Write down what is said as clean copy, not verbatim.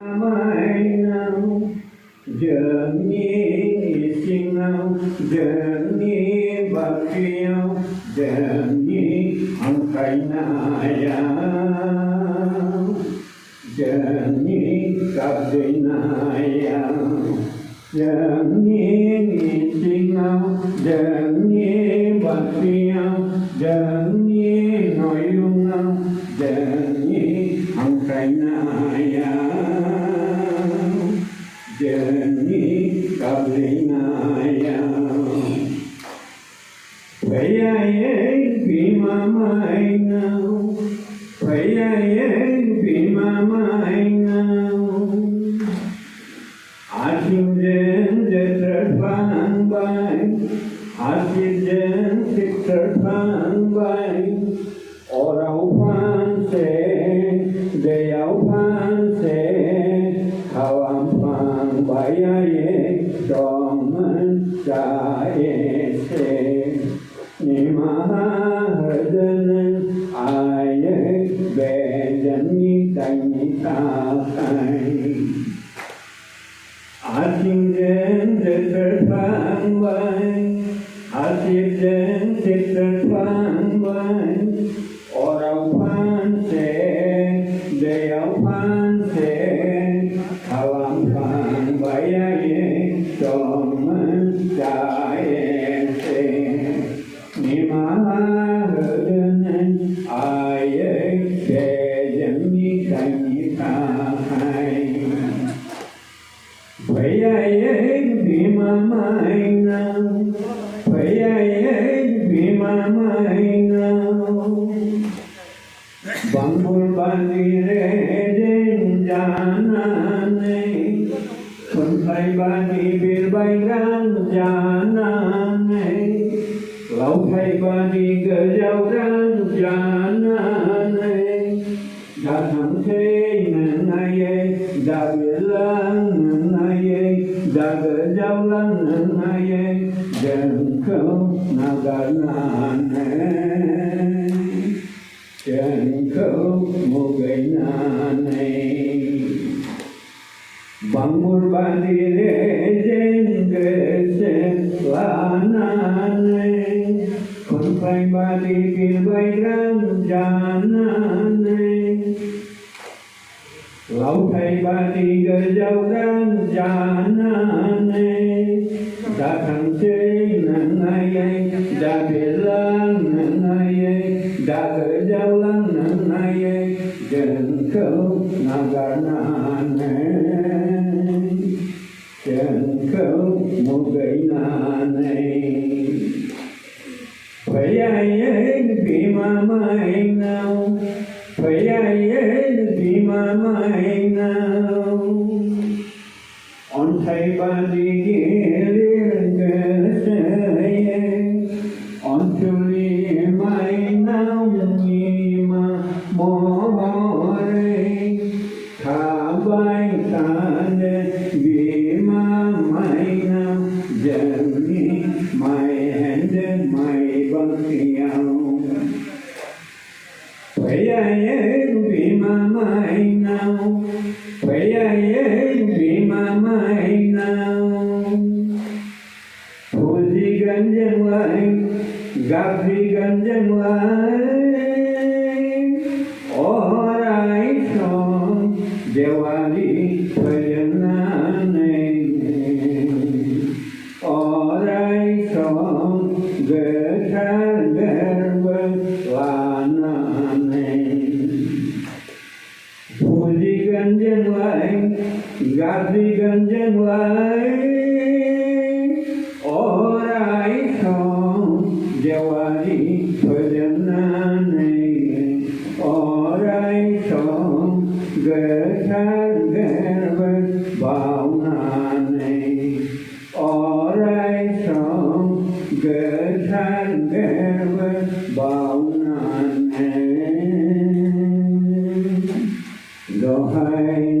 mai nào giờ ni sinh nào giờ ni bạc phiêu giờ ni ông khai naya giờ ni cặp dây naya giờ ni sinh nào giờ ni bạc phiêu giờ ni nội dung nào giờ ni ông khai naya Jani Kablinaya Payayen Bima Mainau Payayen Bima Mainau Asimjen Jetrapang Bai Asimjen Jetrapang Bai Orau Pan Se Deyau Pan Se Khawam Pan Bayaye Doman Jaye Se Nimahadanan Aye Bedani Tanyita Kai Asimjen Jetrapang Bai Asimjen Jetrapang Bai Orau Pan Se Deyau Pan Se Khawam Pan Bayaye Doman Jaye Se Nimahadanan Aye Bedani Tanyita Kai Payayen Bima Mainau Payayen Bima Mainau Bangul Bandire Den Janane Kuntai Bani Bilbai Ran Janane Lau Thai Bani Gajau Ran Janane Đã thẳng thế nâng ai đã biết lăng nâng ai đã gỡ giao lăng nâng ai dân không nào gỡ nàn dân không một gầy nàn bằng một bàn đi lễ trên ghế sen là nàn con phải bà đi kia bay răng tràn nàn Lau Thai Bani Gajau Ran Janane Đã thẳng chế nâng ai đã biết lăng nâng ai đã gỡ giao lăng nâng ai dân khâu nào gà nàn dân khâu một gầy nàn phải ai Bima Mainau Payayen Bima Mainau On Thai Bani Girin Gasaye On Tuli Mainau Nima Mohore Tha Bai Tane Bima Mainau Jani Mai Hende Mai Bangkiau Payayen Bima Mainau Payayen Bima Mainau Puji Ganjang Lai Gabri Ganjang Lai Orai Son Dewali Pajanane Orai Son Gertan Gerber Lana Puji Ganjang Lai Gabri Ganjang Lai Orai Son Dewali Pajanane Orai Son Gertan Gerber Baunane Orai Son Gertan Gerber Baunane Dohai